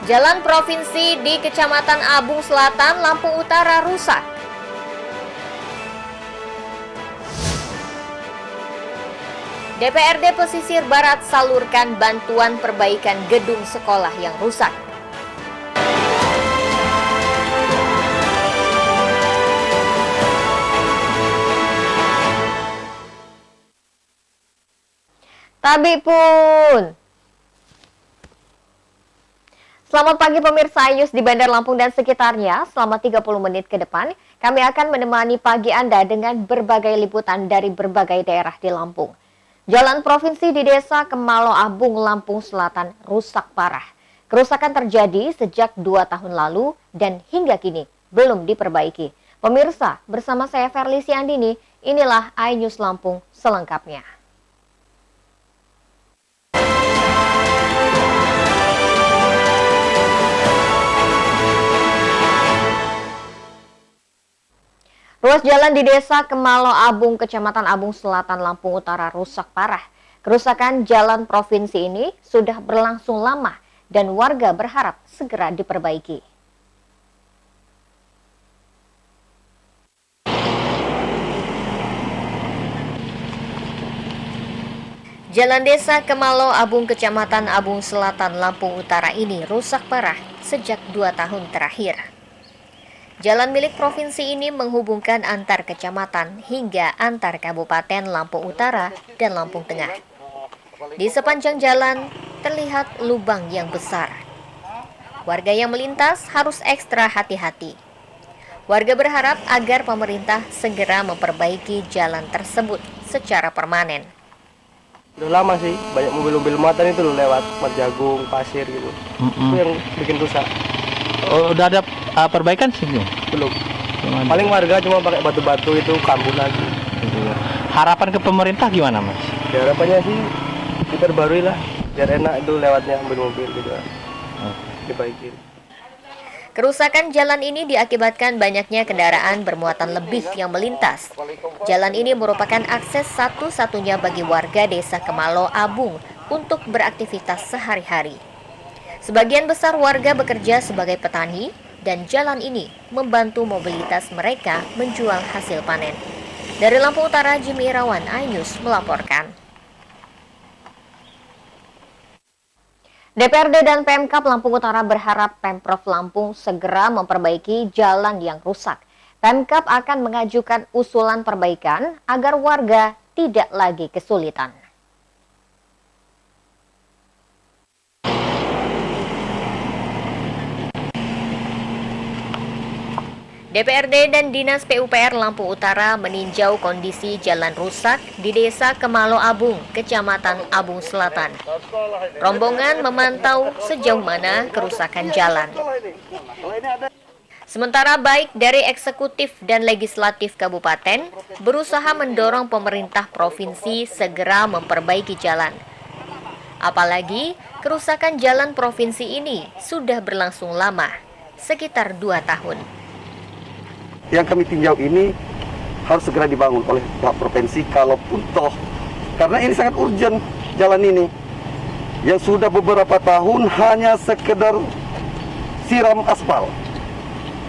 Jalan provinsi di Kecamatan Abung Selatan, Lampung Utara rusak. DPRD Pesisir Barat salurkan bantuan perbaikan gedung sekolah yang rusak. Tabi pun. Selamat pagi pemirsa Ayus di Bandar Lampung dan sekitarnya. Selama 30 menit ke depan, kami akan menemani pagi Anda dengan berbagai liputan dari berbagai daerah di Lampung. Jalan provinsi di Desa Kemalo Abung, Lampung Selatan rusak parah. Kerusakan terjadi sejak 2 tahun lalu dan hingga kini belum diperbaiki. Pemirsa, bersama saya Verlisi Andini, inilah iNews Lampung selengkapnya. Ruas jalan di Desa Kemalo Abung, Kecamatan Abung Selatan, Lampung Utara rusak parah. Kerusakan jalan provinsi ini sudah berlangsung lama dan warga berharap segera diperbaiki. Jalan Desa Kemalo Abung, Kecamatan Abung Selatan, Lampung Utara ini rusak parah sejak 2 tahun terakhir. Jalan milik provinsi ini menghubungkan antar kecamatan hingga antar kabupaten Lampung Utara dan Lampung Tengah. Di sepanjang jalan terlihat lubang yang besar. Warga yang melintas harus ekstra hati-hati. Warga berharap agar pemerintah segera memperbaiki jalan tersebut secara permanen. Udah lama sih, banyak mobil-mobil muatan itu loh lewat Jagung, pasir gitu. Itu yang bikin rusak. Oh, udah ada perbaikan sih belum? Paling warga cuma pakai batu-batu itu kambuh lagi. Harapan ke pemerintah gimana, Mas? Ya, harapannya sih diperbarui lah, biar enak itu lewatnya mobil-mobil gitu. Dibaikin. Kerusakan jalan ini diakibatkan banyaknya kendaraan bermuatan lebih yang melintas. Jalan ini merupakan akses satu-satunya bagi warga Desa Kemalo Abung untuk beraktivitas sehari-hari. Sebagian besar warga bekerja sebagai petani dan jalan ini membantu mobilitas mereka menjual hasil panen. Dari Lampung Utara, Jimmy Irawan, iNews melaporkan. DPRD dan Pemkab Lampung Utara berharap Pemprov Lampung segera memperbaiki jalan yang rusak. Pemkab akan mengajukan usulan perbaikan agar warga tidak lagi kesulitan. DPRD dan Dinas PUPR Lampung Utara meninjau kondisi jalan rusak di Desa Kemalo Abung, Kecamatan Abung Selatan. Rombongan memantau sejauh mana kerusakan jalan. Sementara baik dari eksekutif dan legislatif kabupaten berusaha mendorong pemerintah provinsi segera memperbaiki jalan. Apalagi kerusakan jalan provinsi ini sudah berlangsung lama, sekitar 2 tahun. Yang kami tinjau ini harus segera dibangun oleh pihak provinsi kalaupun toh, karena ini sangat urgent jalan ini yang sudah beberapa tahun hanya sekedar siram aspal.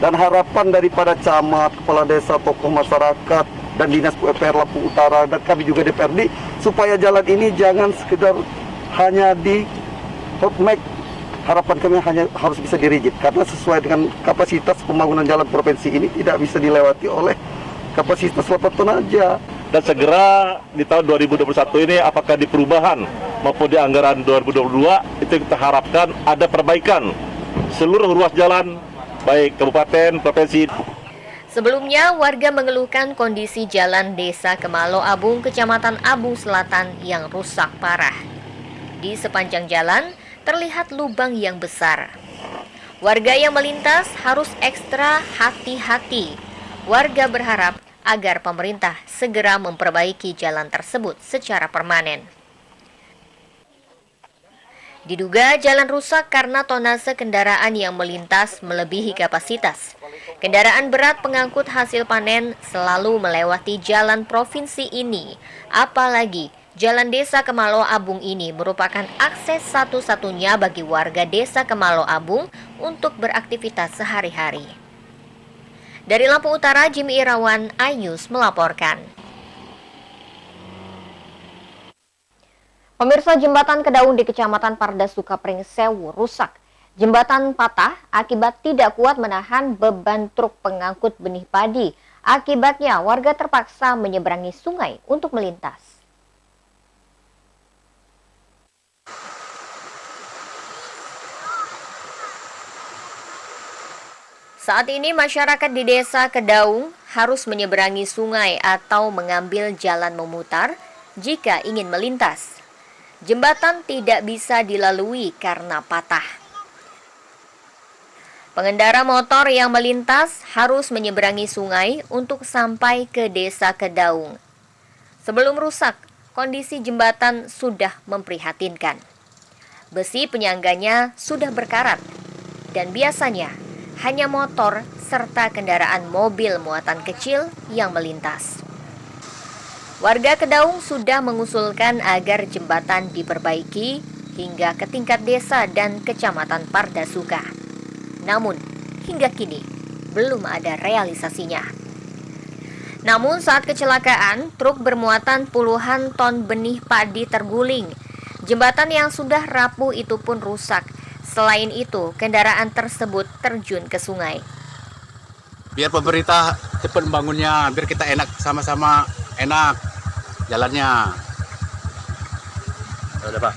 Dan harapan daripada camat, kepala desa, tokoh masyarakat dan Dinas PUPR Lampung Utara dan kami juga DPRD supaya jalan ini jangan sekedar hanya di hot make. Harapan kami hanya harus bisa dirigit karena sesuai dengan kapasitas pembangunan jalan provinsi ini tidak bisa dilewati oleh kapasitas 8 ton aja. Dan segera di tahun 2021 ini apakah di perubahan maupun di anggaran 2022 itu kita harapkan ada perbaikan seluruh ruas jalan baik kabupaten, provinsi. Sebelumnya, warga mengeluhkan kondisi jalan Desa Kemalo Abung, Kecamatan Abung Selatan yang rusak parah. Di sepanjang jalan terlihat lubang yang besar. Warga yang melintas harus ekstra hati-hati. Warga berharap agar pemerintah segera memperbaiki jalan tersebut secara permanen. Diduga jalan rusak karena tonase kendaraan yang melintas melebihi kapasitas. Kendaraan berat pengangkut hasil panen selalu melewati jalan provinsi ini, apalagi Jalan Desa Kemalo Abung ini merupakan akses satu-satunya bagi warga Desa Kemalo Abung untuk beraktivitas sehari-hari. Dari Lampung Utara, Jimmy Irawan, iNews melaporkan. Pemirsa, jembatan Kedaung di Kecamatan Pardasuka Pringsewu rusak. Jembatan patah akibat tidak kuat menahan beban truk pengangkut benih padi. Akibatnya, warga terpaksa menyeberangi sungai untuk melintas. Saat ini masyarakat di Desa Kedaung harus menyeberangi sungai atau mengambil jalan memutar jika ingin melintas. Jembatan tidak bisa dilalui karena patah. Pengendara motor yang melintas harus menyeberangi sungai untuk sampai ke Desa Kedaung. Sebelum rusak, kondisi jembatan sudah memprihatinkan. Besi penyangganya sudah berkarat dan biasanya hanya motor serta kendaraan mobil muatan kecil yang melintas. Warga Kedaung sudah mengusulkan agar jembatan diperbaiki hingga ke tingkat desa dan kecamatan Pardasuka. Namun, hingga kini belum ada realisasinya. Namun saat kecelakaan, truk bermuatan puluhan ton benih padi terguling. Jembatan yang sudah rapuh itu pun rusak. Selain itu, kendaraan tersebut terjun ke sungai. Biar pemerintah cepat membangunnya, biar kita enak sama-sama enak jalannya. Ya udah Pak.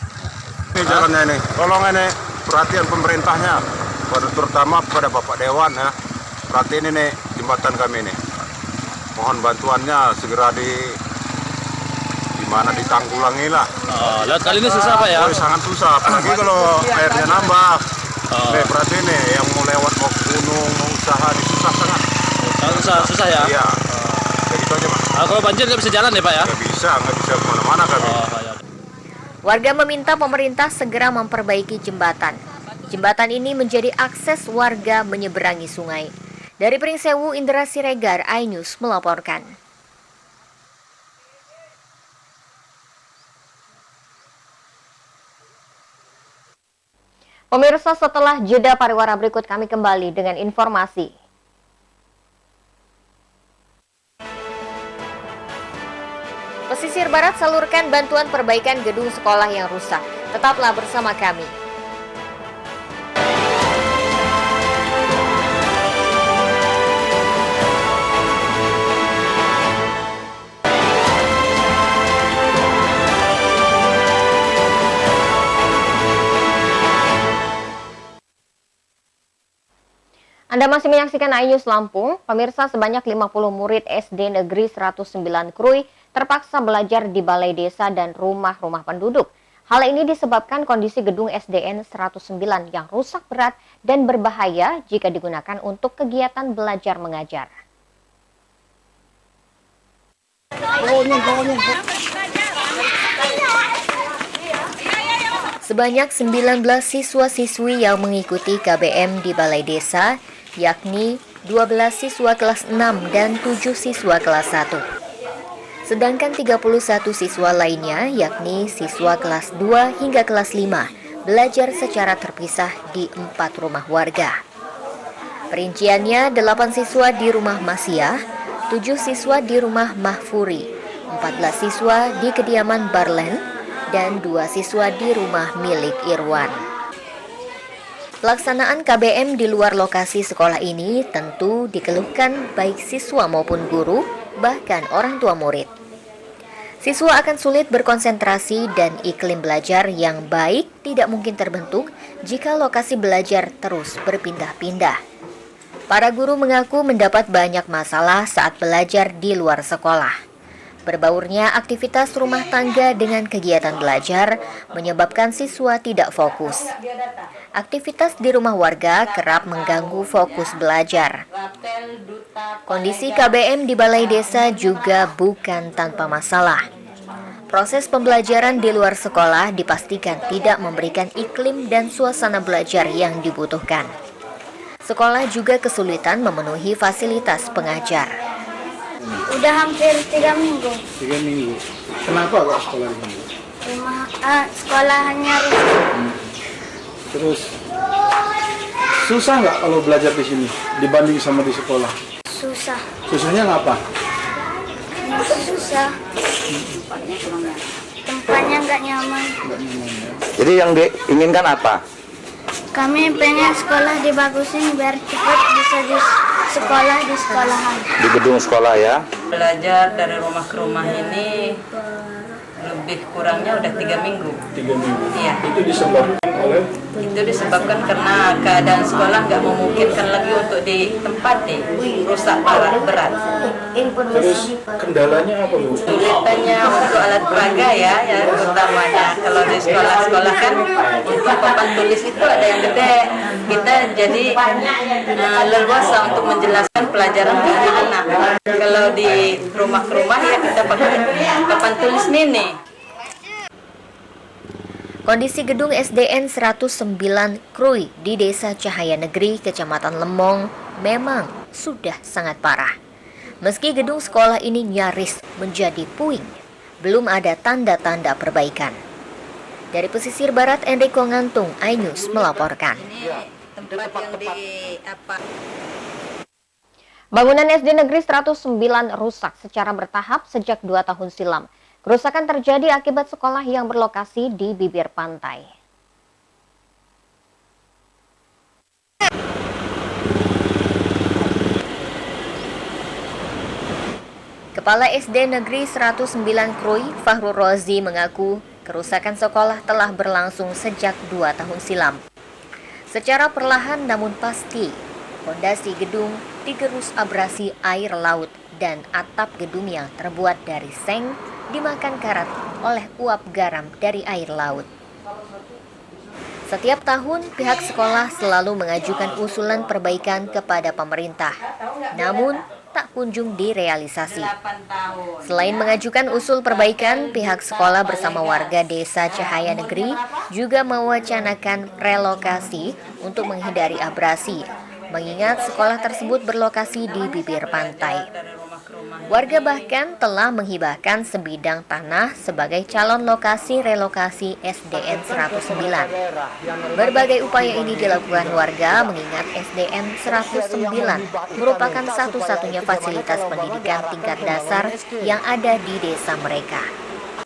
Ini jalannya ini, tolong ini perhatian pemerintahnya, terutama pada Bapak Dewan ya. Perhatiin ini jembatan kami ini. Mohon bantuannya segera mana ditanggulangi lah. Lihat kali ini susah Pak ya? Oh, sangat susah, apalagi kalau airnya nambah. Nih perhatiin nih, yang mau lewat mau ke gunung, mau usaha, susah sangat. Susah ya? Iya, begitu aja Pak. Kalau banjir nggak bisa jalan ya Pak ya? Nggak bisa kemana-mana kami. Warga meminta pemerintah segera memperbaiki jembatan. Jembatan ini menjadi akses warga menyeberangi sungai. Dari Pringsewu, Indra Siregar, iNews melaporkan. Pemirsa, setelah jeda pariwara berikut kami kembali dengan informasi. Pesisir Barat salurkan bantuan perbaikan gedung sekolah yang rusak. Tetaplah bersama kami. Anda masih menyaksikan iNews Lampung. Pemirsa, sebanyak 50 murid SD Negeri 109 Krui terpaksa belajar di balai desa dan rumah-rumah penduduk. Hal ini disebabkan kondisi gedung SDN 109 yang rusak berat dan berbahaya jika digunakan untuk kegiatan belajar mengajar. Sebanyak 19 siswa-siswi yang mengikuti KBM di balai desa, yakni 12 siswa kelas 6 dan 7 siswa kelas 1. Sedangkan 31 siswa lainnya, yakni siswa kelas 2 hingga kelas 5, belajar secara terpisah di 4 rumah warga. Perinciannya 8 siswa di rumah Masia, 7 siswa di rumah Mahfuri, 14 siswa di kediaman Barlen, dan 2 siswa di rumah milik Irwan. Pelaksanaan KBM di luar lokasi sekolah ini tentu dikeluhkan baik siswa maupun guru, bahkan orang tua murid. Siswa akan sulit berkonsentrasi dan iklim belajar yang baik tidak mungkin terbentuk jika lokasi belajar terus berpindah-pindah. Para guru mengaku mendapat banyak masalah saat belajar di luar sekolah. Berbaurnya aktivitas rumah tangga dengan kegiatan belajar menyebabkan siswa tidak fokus. Aktivitas di rumah warga kerap mengganggu fokus belajar. Kondisi KBM di balai desa juga bukan tanpa masalah. Proses pembelajaran di luar sekolah dipastikan tidak memberikan iklim dan suasana belajar yang dibutuhkan. Sekolah juga kesulitan memenuhi fasilitas pengajar. Udah hampir 3 minggu. 3 minggu. Kenapa kok sekolah di sini? Sekolahnya rusak. Terus susah nggak kalau belajar di sini dibanding sama di sekolah? Susah. Susahnya ngapa? Susah. Tempatnya nggak nyaman. Jadi yang diinginkan apa? Kami pengen sekolah dibagusin biar cepat bisa di sekolah di sekolahan. Di gedung sekolah ya? Belajar dari rumah ke rumah ini lebih kurangnya udah 3 minggu. 3 minggu. Iya. Itu disebabkan oleh? Itu disebabkan karena keadaan sekolah nggak memungkinkan lagi untuk ditempati, rusak parah berat. Terus kendalanya apa Bu? Sulitannya untuk alat peraga ya utamanya. Kalau di sekolah-sekolah kan untuk papan tulis itu ada yang gede. Kita jadi leluasa untuk menjelaskan pelajaran ke anak-anak. Kalau di rumah ke rumah ya kita pakai papan tulis mini. Kondisi gedung SDN 109 Krui di Desa Cahaya Negeri, Kecamatan Lemong memang sudah sangat parah. Meski gedung sekolah ini nyaris menjadi puing, belum ada tanda-tanda perbaikan. Dari pesisir barat, Enrico Ngantung, iNews melaporkan. Bangunan SD Negeri 109 rusak secara bertahap sejak 2 tahun silam. Kerusakan terjadi akibat sekolah yang berlokasi di bibir pantai. Kepala SD Negeri 109 Krui, Fahrul Rozi mengaku kerusakan sekolah telah berlangsung sejak 2 tahun silam. Secara perlahan namun pasti, fondasi gedung digerus abrasi air laut dan atap gedung yang terbuat dari seng dimakan karat oleh uap garam dari air laut. Setiap tahun, pihak sekolah selalu mengajukan usulan perbaikan kepada pemerintah, namun tak kunjung direalisasi. Selain mengajukan usul perbaikan, pihak sekolah bersama warga Desa Cahaya Negeri juga mewacanakan relokasi untuk menghindari abrasi, mengingat sekolah tersebut berlokasi di bibir pantai. Warga bahkan telah menghibahkan sebidang tanah sebagai calon lokasi relokasi SDN 109. Berbagai upaya ini dilakukan warga mengingat SDN 109 merupakan satu-satunya fasilitas pendidikan tingkat dasar yang ada di desa mereka.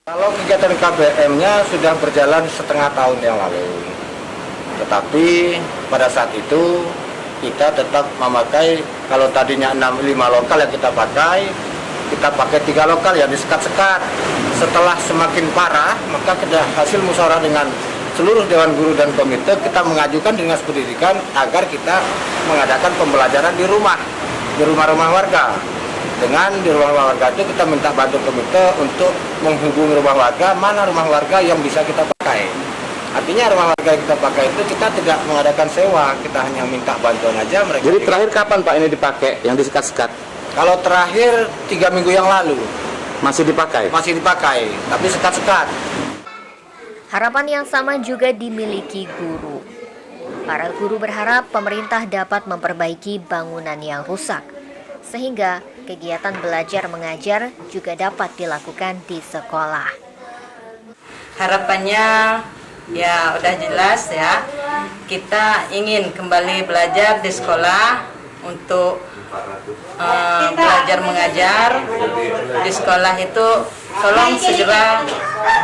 Kalau kegiatan KBM-nya sudah berjalan setengah tahun yang lalu, tetapi pada saat itu kita tetap memakai, kalau tadinya 5 lokal yang kita pakai 3 lokal yang disekat-sekat. Setelah semakin parah, maka kita hasil musyawarah dengan seluruh Dewan Guru dan Komite, kita mengajukan Dinas Pendidikan agar kita mengadakan pembelajaran di rumah-rumah warga. Dengan di rumah warga itu kita minta bantu komite untuk menghubungi rumah warga, mana rumah warga yang bisa kita pakai. Artinya rumah warga yang kita pakai itu kita tidak mengadakan sewa, kita hanya minta bantuan aja mereka. Jadi terakhir kapan Pak ini dipakai, yang disekat-sekat? Kalau terakhir 3 minggu yang lalu. Masih dipakai? Masih dipakai, tapi sekat-sekat. Harapan yang sama juga dimiliki guru. Para guru berharap pemerintah dapat memperbaiki bangunan yang rusak, sehingga kegiatan belajar mengajar juga dapat dilakukan di sekolah. Harapannya ya udah jelas ya, kita ingin kembali belajar di sekolah untuk belajar mengajar di sekolah itu. Tolong segera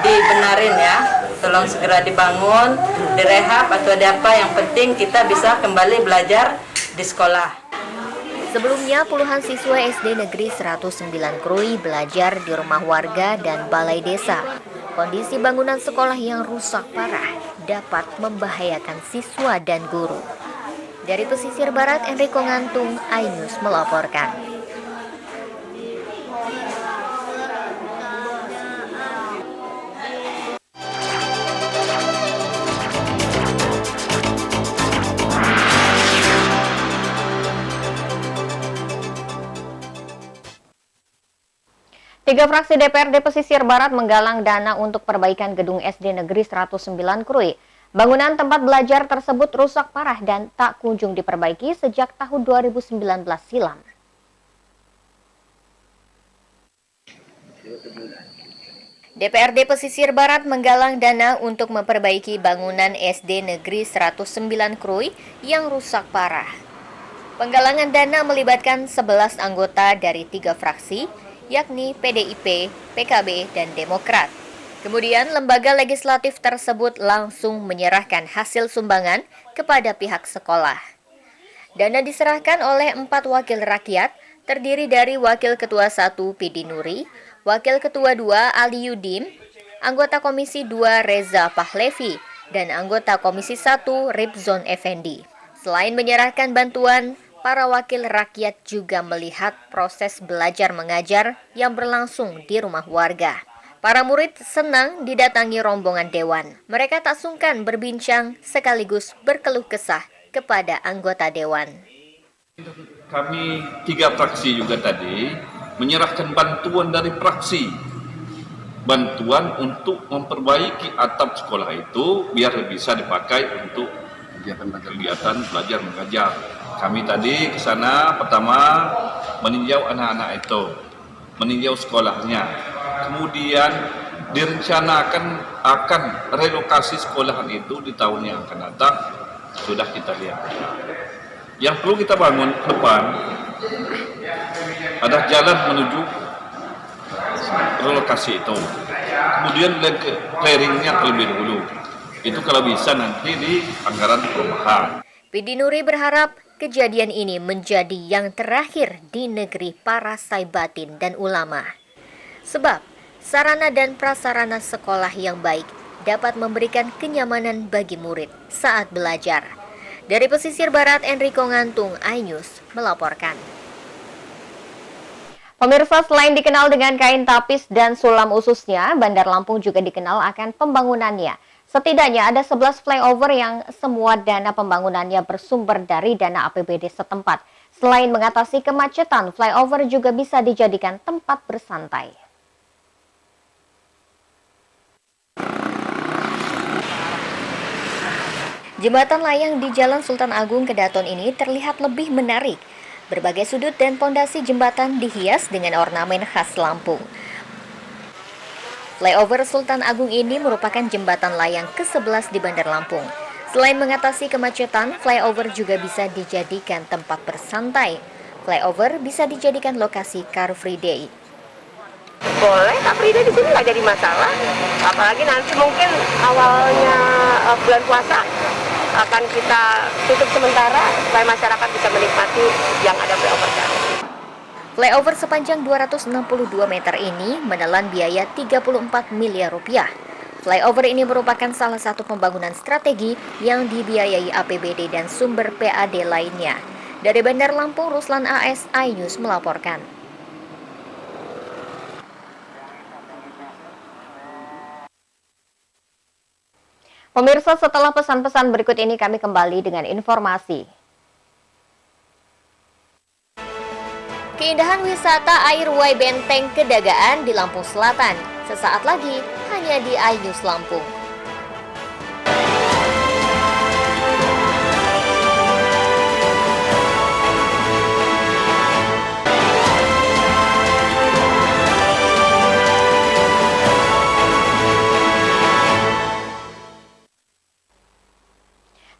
dibenarin ya, tolong segera dibangun, direhab atau ada apa, yang penting kita bisa kembali belajar di sekolah. Sebelumnya, puluhan siswa SD Negeri 109 Krui belajar di rumah warga dan balai desa. Kondisi bangunan sekolah yang rusak parah dapat membahayakan siswa dan guru. Dari pesisir barat, Enrico Ngantung, iNews melaporkan. Tiga fraksi DPRD Pesisir Barat menggalang dana untuk perbaikan gedung SD Negeri 109 Krui. Bangunan tempat belajar tersebut rusak parah dan tak kunjung diperbaiki sejak tahun 2019 silam. DPRD Pesisir Barat menggalang dana untuk memperbaiki bangunan SD Negeri 109 Krui yang rusak parah. Penggalangan dana melibatkan 11 anggota dari 3 fraksi, yakni PDIP, PKB, dan Demokrat. Kemudian, lembaga legislatif tersebut langsung menyerahkan hasil sumbangan kepada pihak sekolah. Dana diserahkan oleh 4 wakil rakyat, terdiri dari Wakil Ketua 1 Pidi Nuri, Wakil Ketua 2 Ali Yudim, anggota Komisi 2 Reza Pahlevi, dan anggota Komisi 1 Ripzon Effendi. Selain menyerahkan bantuan, para wakil rakyat juga melihat proses belajar mengajar yang berlangsung di rumah warga. Para murid senang didatangi rombongan dewan. Mereka tak sungkan berbincang sekaligus berkeluh kesah kepada anggota dewan. Kami 3 fraksi juga tadi menyerahkan bantuan dari fraksi. Bantuan untuk memperbaiki atap sekolah itu biar bisa dipakai untuk kegiatan belajar mengajar. Kami tadi ke sana pertama meninjau anak-anak itu, meninjau sekolahnya. Kemudian direncanakan akan relokasi sekolahan itu di tahun yang akan datang, sudah kita lihat. Yang perlu kita bangun ke depan ada jalan menuju relokasi itu. Kemudian clearingnya terlebih dahulu. Itu kalau bisa nanti di anggaran perumahan. Pidi Nuri berharap kejadian ini menjadi yang terakhir di negeri para saibatin dan ulama. Sebab sarana dan prasarana sekolah yang baik dapat memberikan kenyamanan bagi murid saat belajar. Dari Pesisir Barat, Enrico Ngantung, iNews melaporkan. Pemirsa, selain dikenal dengan kain tapis dan sulam ususnya, Bandar Lampung juga dikenal akan pembangunannya. Setidaknya ada 11 flyover yang semua dana pembangunannya bersumber dari dana APBD setempat. Selain mengatasi kemacetan, flyover juga bisa dijadikan tempat bersantai. Jembatan layang di Jalan Sultan Agung Kedaton ini terlihat lebih menarik. Berbagai sudut dan pondasi jembatan dihias dengan ornamen khas Lampung. Flyover Sultan Agung ini merupakan jembatan layang ke-11 di Bandar Lampung. Selain mengatasi kemacetan, flyover juga bisa dijadikan tempat bersantai. Flyover bisa dijadikan lokasi Car Free Day. Boleh, Car Free Day di sini nggak jadi masalah. Apalagi nanti mungkin awalnya bulan puasa akan kita tutup sementara supaya masyarakat bisa menikmati yang ada flyover. Flyover sepanjang 262 meter ini menelan biaya 34 miliar rupiah. Flyover ini merupakan salah satu pembangunan strategi yang dibiayai APBD dan sumber PAD lainnya. Dari Bandar Lampung, Ruslan AS, iNews melaporkan. Pemirsa, setelah pesan-pesan berikut ini kami kembali dengan informasi. Keindahan wisata air Wai Benteng Kedagaan di Lampung Selatan. Sesaat lagi hanya di iNews Lampung.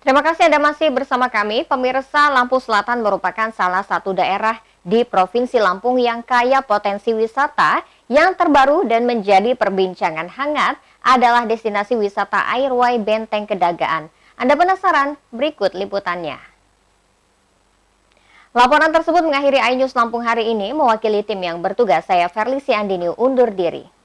Terima kasih Anda masih bersama kami. Pemirsa, Lampung Selatan merupakan salah satu daerah di Provinsi Lampung yang kaya potensi wisata. Yang terbaru dan menjadi perbincangan hangat adalah destinasi wisata air Wai Benteng Kedagaan. Anda penasaran? Berikut liputannya. Laporan tersebut mengakhiri iNews Lampung hari ini. Mewakili tim yang bertugas, saya Verlisi Andini undur diri.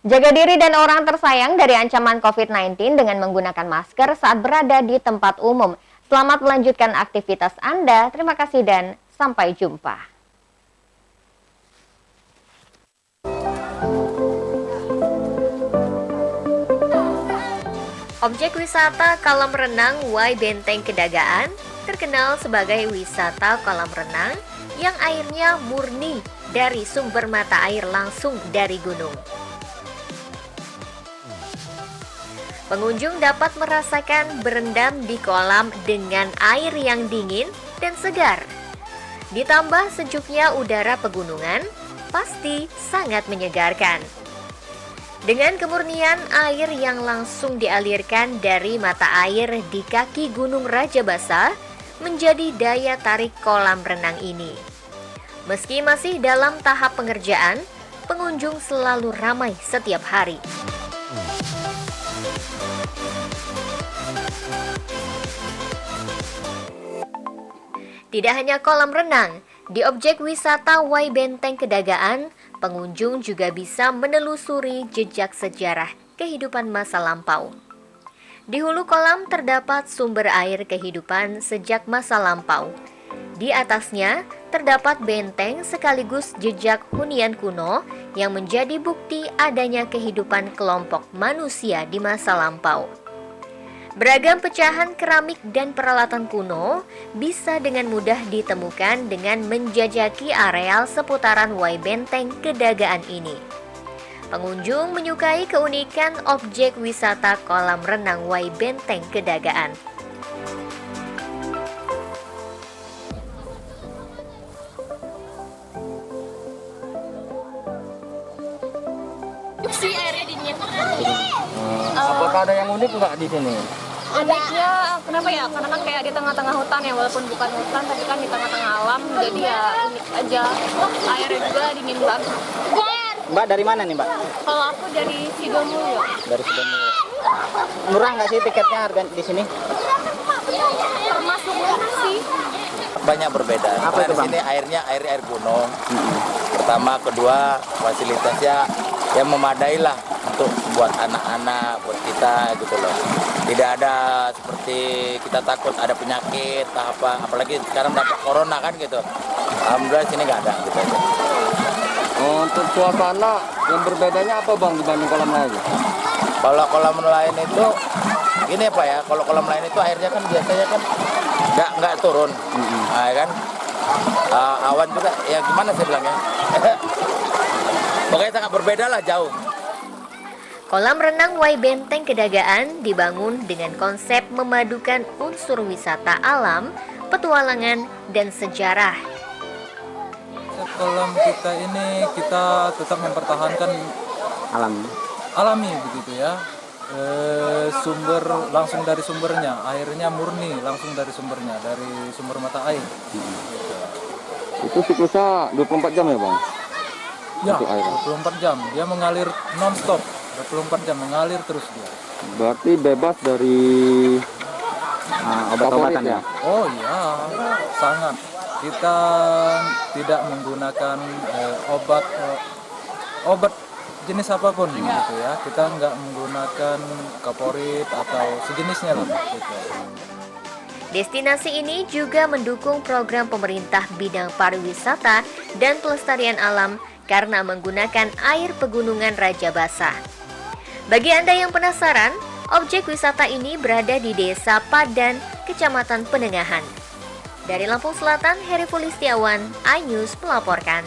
Jaga diri dan orang tersayang dari ancaman COVID-19 dengan menggunakan masker saat berada di tempat umum. Selamat melanjutkan aktivitas Anda. Terima kasih dan sampai jumpa. Objek wisata kolam renang Wai Benteng Kedagaan terkenal sebagai wisata kolam renang yang airnya murni dari sumber mata air langsung dari gunung. Pengunjung dapat merasakan berendam di kolam dengan air yang dingin dan segar. Ditambah sejuknya udara pegunungan, pasti sangat menyegarkan. Dengan kemurnian air yang langsung dialirkan dari mata air di kaki Gunung Rajabasa menjadi daya tarik kolam renang ini. Meski masih dalam tahap pengerjaan, pengunjung selalu ramai setiap hari. Tidak hanya kolam renang, di objek wisata Wai Benteng Kedagaan, pengunjung juga bisa menelusuri jejak sejarah kehidupan masa lampau. Di hulu kolam terdapat sumber air kehidupan sejak masa lampau. Di atasnya terdapat benteng sekaligus jejak hunian kuno yang menjadi bukti adanya kehidupan kelompok manusia di masa lampau. Beragam pecahan keramik dan peralatan kuno bisa dengan mudah ditemukan dengan menjajaki areal seputaran Wai Benteng Kedagaan ini. Pengunjung menyukai keunikan objek wisata kolam renang Wai Benteng Kedagaan. Si airnya dingin. Apakah ada yang unik nggak di sini? Uniknya kenapa ya? Karena kan kayak di tengah-tengah hutan ya, walaupun bukan hutan tapi kan di tengah-tengah alam, jadi ya unik aja. Airnya juga dingin banget. Mbak dari mana nih Mbak? Kalau aku dari Sidomulyo. Dari Sidomulyo. Murah nggak sih tiketnya harga di sini? Termasuk murah sih. Banyak berbeda. Apa itu, Di Bang? sini air gunung. Pertama, kedua fasilitasnya yang memadai lah untuk buat anak-anak, buat kita gitu loh. Tidak ada seperti kita takut ada penyakit apa, apalagi sekarang dapat corona kan gitu. Alhamdulillah sini nggak ada gitu aja. Untuk suasana yang berbedanya apa Bang dibanding kolam lain? Kalau kolam lain itu gini Pak ya, kalau kolam lain itu airnya kan biasanya kan nggak turun, nah, kan awan juga ya gimana saya bilangnya, pokoknya sangat berbeda lah jauh. Kolam renang Wai Benteng Kedagaan dibangun dengan konsep memadukan unsur wisata alam, petualangan, dan sejarah. Kolam kita ini kita tetap mempertahankan alami begitu ya. Sumber langsung dari sumbernya, airnya murni langsung dari sumbernya, dari sumber mata air. Itu siklusnya 24 jam ya Bang? Ya, 24 jam. Dia mengalir non-stop, 24 jam mengalir terus dia. Berarti bebas dari obat-obatan ya? Oh iya, sangat. Kita tidak menggunakan obat jenis apapun gitu ya. Kita nggak menggunakan kaporit atau sejenisnya lah gitu. Destinasi ini juga mendukung program pemerintah bidang pariwisata dan pelestarian alam karena menggunakan air pegunungan Rajabasa. Bagi Anda yang penasaran, objek wisata ini berada di Desa Padan, Kecamatan Penengahan. Dari Lampung Selatan, Heri Fulistiawan, iNews melaporkan.